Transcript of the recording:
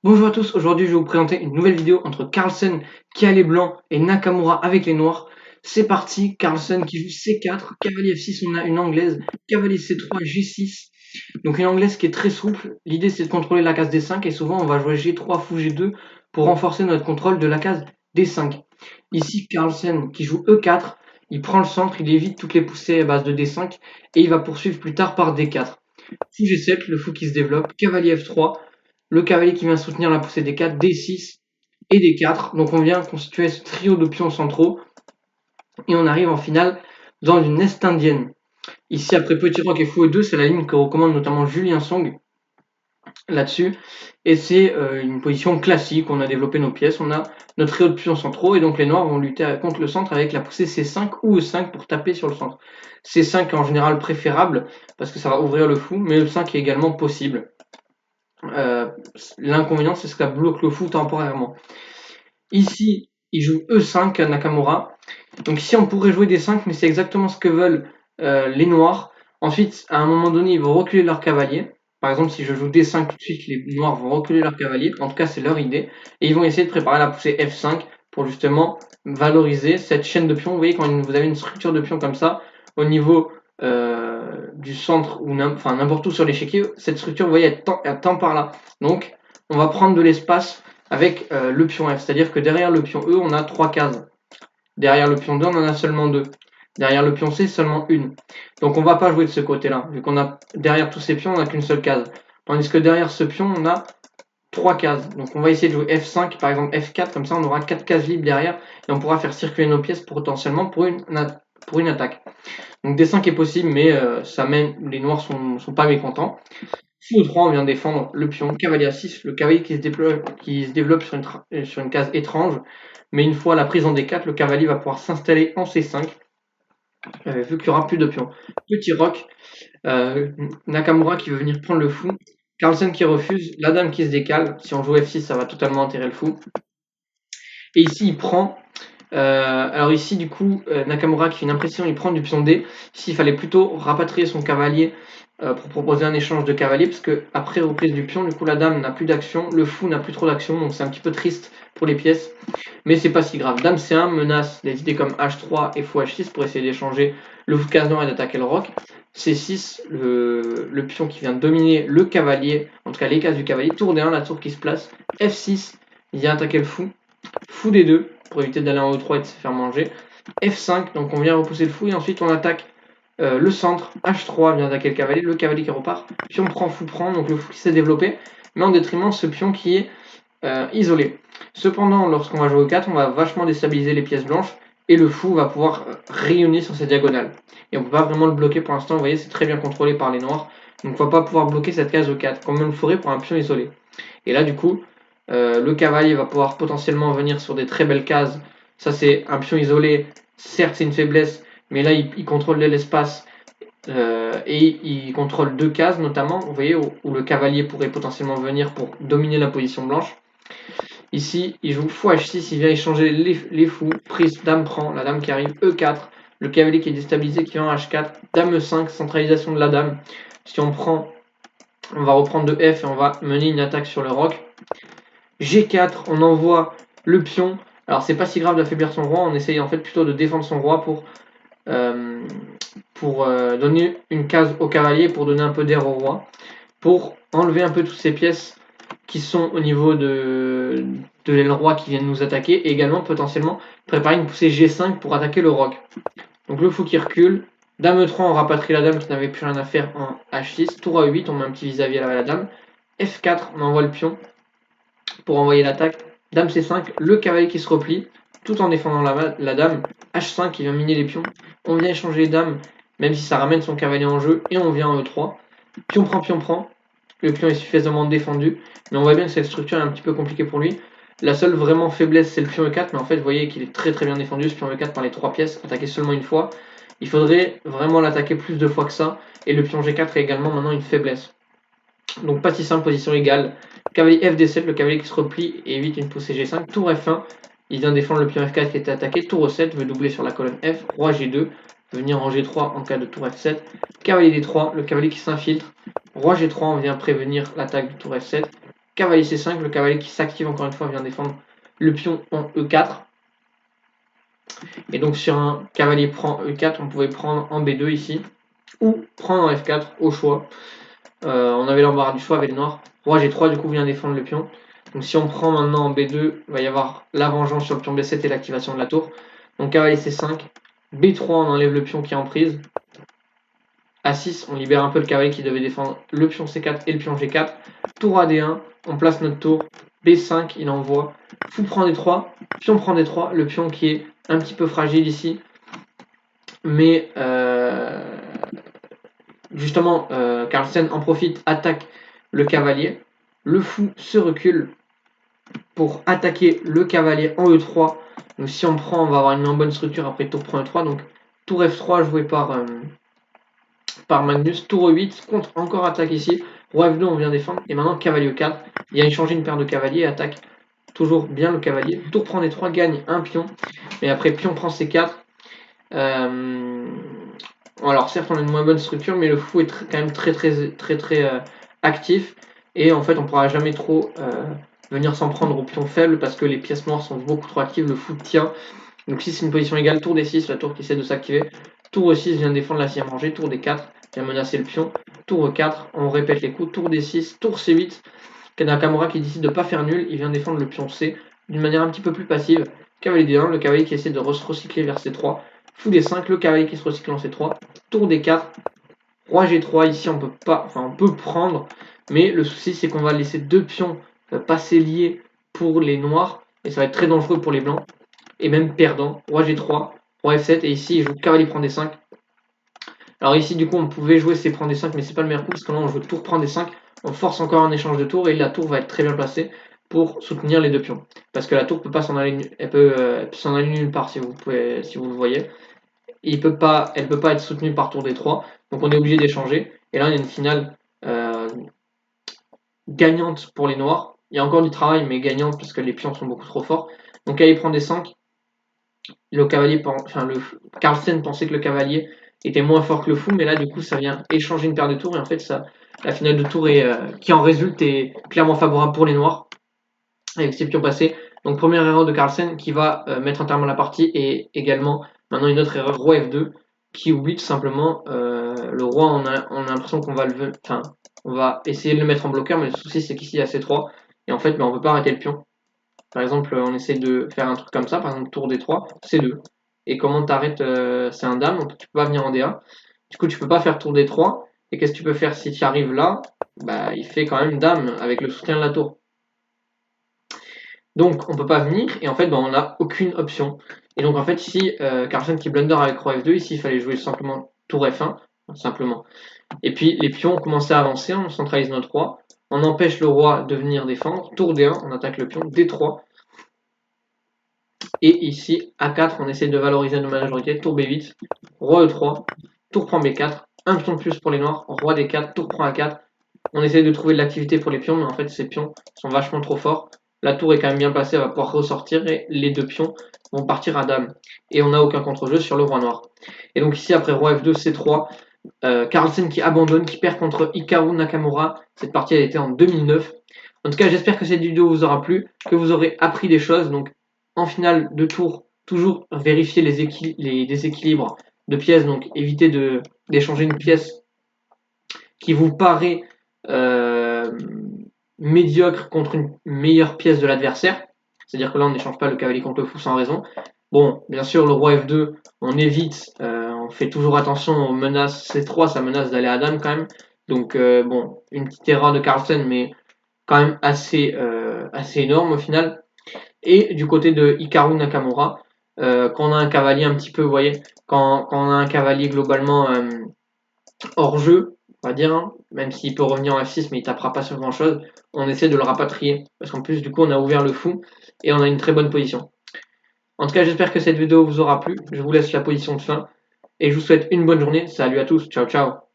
Bonjour à tous, aujourd'hui je vais vous présenter une nouvelle vidéo entre Carlsen qui a les blancs et Nakamura avec les noirs. C'est parti, Carlsen qui joue C4, cavalier F6, on a une anglaise, cavalier C3, G6. Donc une anglaise qui est très souple, l'idée c'est de contrôler la case D5 et souvent on va jouer G3, fou G2 pour renforcer notre contrôle de la case D5. Ici Carlsen qui joue E4, il prend le centre, il évite toutes les poussées à base de D5 et il va poursuivre plus tard par D4. Fou G7, le fou qui se développe, cavalier F3, le cavalier qui vient soutenir la poussée des 4, D6 et D4. Donc on vient constituer ce trio de pions centraux et on arrive en finale dans une est indienne. Ici, après petit roc et fou E2, c'est la ligne que recommande notamment Julien Song là-dessus. Et c'est une position classique. On a développé nos pièces, on a notre trio de pions centraux et donc les noirs vont lutter contre le centre avec la poussée C5 ou E5 pour taper sur le centre. C5 est en général préférable parce que ça va ouvrir le fou, mais E5 est également possible. L'inconvénient, c'est que ça bloque le fou temporairement. Ici, il joue E5 à Nakamura. Donc ici, on pourrait jouer D5, mais c'est exactement ce que veulent les noirs. Ensuite, à un moment donné, ils vont reculer leur cavalier. Par exemple, si je joue D5 tout de suite, les noirs vont reculer leur cavalier. En tout cas, c'est leur idée. Et ils vont essayer de préparer la poussée F5 pour justement valoriser cette chaîne de pions. Vous voyez, quand vous avez une structure de pions comme ça, au niveau du centre ou n'importe où sur l'échiquier, cette structure, vous voyez, elle tend par là. Donc, on va prendre de l'espace avec le pion F. C'est-à-dire que derrière le pion E, on a 3 cases. Derrière le pion 2, on en a seulement 2. Derrière le pion C, seulement une. Donc on ne va pas jouer de ce côté-là. Vu qu'on a derrière tous ces pions, on n'a qu'une seule case. Tandis que derrière ce pion, on a 3 cases. Donc on va essayer de jouer F5, par exemple F4, comme ça on aura 4 cases libres derrière et on pourra faire circuler nos pièces potentiellement pour une attaque. Donc D5 est possible, mais ça mène, les noirs sont pas mécontents. Fou 3, on vient défendre le pion, cavalier A6, le cavalier qui se développe sur une case étrange. Mais une fois la prise en D4, le cavalier va pouvoir s'installer en C5, vu qu'il n'y aura plus de pions. Petit roc, Nakamura qui veut venir prendre le fou, Carlsen qui refuse, la dame qui se décale. Si on joue F6, ça va totalement enterrer le fou. Et ici, il prend. Alors ici, du coup, Nakamura qui fait une impression, il prend du pion D. Ici, il fallait plutôt rapatrier son cavalier pour proposer un échange de cavalier, parce que après reprise du pion, du coup, la dame n'a plus d'action, le fou n'a plus trop d'action, donc c'est un petit peu triste pour les pièces. Mais c'est pas si grave. Dame C1 menace des idées comme H3 et fou H6 pour essayer d'échanger le fou case noir et d'attaquer le roc. C6, le pion qui vient dominer le cavalier, en tout cas les cases du cavalier. Tour D1, la tour qui se place. F6, il vient attaquer le fou. Fou D2 pour éviter d'aller en E3 et de se faire manger. F5, donc on vient repousser le fou et ensuite on attaque le centre. H3 vient attaquer le cavalier qui repart. Pion prend, fou prend, donc le fou qui s'est développé, mais en détriment de ce pion qui est isolé. Cependant, lorsqu'on va jouer au 4, on va vachement déstabiliser les pièces blanches et le fou va pouvoir rayonner sur sa diagonale. Et on ne peut pas vraiment le bloquer pour l'instant, vous voyez, c'est très bien contrôlé par les noirs. Donc on ne va pas pouvoir bloquer cette case au 4, comme on le ferait pour un pion isolé. Et là, du coup, le cavalier va pouvoir potentiellement venir sur des très belles cases. Ça, c'est un pion isolé. Certes, c'est une faiblesse, mais là, il contrôle l'espace et il contrôle 2 cases, notamment, vous voyez, où le cavalier pourrait potentiellement venir pour dominer la position blanche. Ici, il joue fou H6, il vient échanger les fous. Prise, dame prend, la dame qui arrive, E4. Le cavalier qui est déstabilisé qui vient en H4. Dame E5, centralisation de la dame. Si on prend, on va reprendre de F et on va mener une attaque sur le roc. G4, on envoie le pion. Alors c'est pas si grave d'affaiblir son roi, on essaye en fait plutôt de défendre son roi pour donner une case au cavalier, pour donner un peu d'air au roi, pour enlever un peu toutes ces pièces qui sont au niveau de l'aile roi qui viennent nous attaquer, et également potentiellement préparer une poussée G5 pour attaquer le roc. Donc le fou qui recule, dame E3, on rapatrie la dame qui n'avait plus rien à faire en H6, tour A8, on met un petit vis-à-vis à la dame, F4, on envoie le pion pour envoyer l'attaque, dame C5, le cavalier qui se replie, tout en défendant la dame, H5 qui vient miner les pions, on vient échanger les dames, même si ça ramène son cavalier en jeu, et on vient en E3, pion prend, le pion est suffisamment défendu, mais on voit bien que cette structure est un petit peu compliquée pour lui. La seule vraiment faiblesse, c'est le pion E4, mais en fait, vous voyez qu'il est très très bien défendu, ce pion E4 par les 3 pièces, attaqué seulement une fois. Il faudrait vraiment l'attaquer plus de fois que ça, et le pion G4 est également maintenant une faiblesse. Donc pas si simple, position égale. Cavalier FD7, le cavalier qui se replie et évite une poussée G5. Tour F1, il vient défendre le pion F4 qui était attaqué. Tour E7, veut doubler sur la colonne F. Roi G2, veut venir en G3 en cas de tour F7. Cavalier D3, le cavalier qui s'infiltre. Roi G3, on vient prévenir l'attaque du tour F7. cavalier C5, le cavalier qui s'active encore une fois vient défendre le pion en E4. Et donc sur un cavalier prend E4, on pouvait prendre en B2 ici, ou prendre en F4 au choix. On avait l'embarras du choix avec les noirs. Roi G3 du coup vient défendre le pion. Donc si on prend maintenant en B2, il va y avoir la vengeance sur le pion B7 et l'activation de la tour. Donc cavalier C5, B3 on enlève le pion qui est en prise. A6 on libère un peu le cavalier qui devait défendre le pion C4 et le pion G4. Tour à D1, on place notre tour. B5 il envoie. Fou prend D3, pion prend D3, le pion qui est un petit peu fragile ici. Mais justement, Carlsen en profite, attaque le cavalier. Le fou se recule pour attaquer le cavalier en E3. Donc si on prend, on va avoir une bonne structure après tour prend E3. Donc tour F3 joué par Magnus. Tour E8, contre encore attaque ici. Roi F2, on vient défendre. Et maintenant cavalier E4. Il a échangé une paire de cavaliers, attaque toujours bien le cavalier. Tour prend D3, gagne un pion. Mais après pion prend C4. Alors certes on a une moins bonne structure, mais le fou est quand même très actif. Et en fait on pourra jamais trop venir s'en prendre au pion faible parce que les pièces noires sont beaucoup trop actives, le fou tient. Donc si c'est une position égale, tour D6, la tour qui essaie de s'activer. Tour E6 vient défendre la 6ème rangée, tour D4 vient menacer le pion. Tour E4, on répète les coups, tour D6, tour C8. Nakamura qui décide de ne pas faire nul, il vient défendre le pion C d'une manière un petit peu plus passive. Cavalier D1, le cavalier qui essaie de se recycler vers C3. Fou D5, le cavalier qui se recycle en C3. Tour D4, Roi G3, ici on peut pas, enfin on peut prendre, mais le souci c'est qu'on va laisser deux pions passer liés pour les noirs, et ça va être très dangereux pour les blancs, et même perdant. Roi G3, Roi F7, et ici il joue cavalier prend D5. Alors ici du coup on pouvait jouer C prend D5, mais c'est pas le meilleur coup, parce que là on joue tour prend D5, on force encore un échange de tours, et la tour va être très bien placée pour soutenir les deux pions. Parce que la tour peut pas s'en aller, elle peut s'en aller nulle part si vous le voyez. Elle peut pas être soutenue par tour D3, donc on est obligé d'échanger. Et là, il y a une finale gagnante pour les noirs. Il y a encore du travail, mais gagnante parce que les pions sont beaucoup trop forts. Donc là, il prend des 5. Le cavalier, le Carlsen pensait que le cavalier était moins fort que le fou, mais là, du coup, ça vient échanger une paire de tours. Et en fait, la finale de tour qui en résulte est clairement favorable pour les noirs avec ses pions passés. Donc première erreur de Carlsen qui va mettre un terme à la partie, et également maintenant une autre erreur, roi F2, qui oublie tout simplement le roi. On a l'impression qu'on va on va essayer de le mettre en bloqueur, mais le souci c'est qu'ici il y a C3, et en fait on ne peut pas arrêter le pion. Par exemple on essaie de faire un truc comme ça, par exemple tour D3, C2. Et comment t'arrêtes c'est un dame, donc tu peux pas venir en D1. Du coup tu peux pas faire tour D3, et qu'est-ce que tu peux faire si tu arrives là? Bah il fait quand même dame avec le soutien de la tour. Donc on peut pas venir, et en fait on n'a aucune option. Et donc en fait ici Carlsen qui blunder avec roi F2, ici il fallait jouer simplement tour F1, simplement. Et puis les pions ont commencé à avancer, on centralise notre roi, on empêche le roi de venir défendre, tour D1, on attaque le pion, D3, et ici A4 on essaie de valoriser notre majorité, tour B8, roi E3, tour prend B4, un pion de plus pour les noirs, roi D4, tour prend A4, on essaie de trouver de l'activité pour les pions, mais en fait ces pions sont vachement trop forts. La tour est quand même bien placée, elle va pouvoir ressortir, et les deux pions vont partir à dame. Et on n'a aucun contre-jeu sur le roi noir. Et donc ici, après roi F2, C3, Carlsen qui abandonne, qui perd contre Hikaru Nakamura. Cette partie a été en 2009. En tout cas, j'espère que cette vidéo vous aura plu, que vous aurez appris des choses. Donc en finale de tour, toujours vérifier les déséquilibres de pièces, donc éviter d'échanger une pièce qui vous paraît médiocre contre une meilleure pièce de l'adversaire. C'est-à-dire que là, on n'échange pas le cavalier contre le fou sans raison. Bon, bien sûr, le roi F2, on évite, on fait toujours attention aux menaces C3, ça menace d'aller à dame quand même. Donc, bon, une petite erreur de Carlsen, mais quand même assez énorme au final. Et du côté de Hikaru Nakamura, quand on a un cavalier un petit peu, vous voyez, quand on a un cavalier globalement hors jeu, on va dire, hein, même s'il peut revenir en F6, mais il tapera pas sur grand chose, on essaie de le rapatrier. Parce qu'en plus, du coup, on a ouvert le fou et on a une très bonne position. En tout cas, j'espère que cette vidéo vous aura plu. Je vous laisse la position de fin et je vous souhaite une bonne journée. Salut à tous, ciao ciao.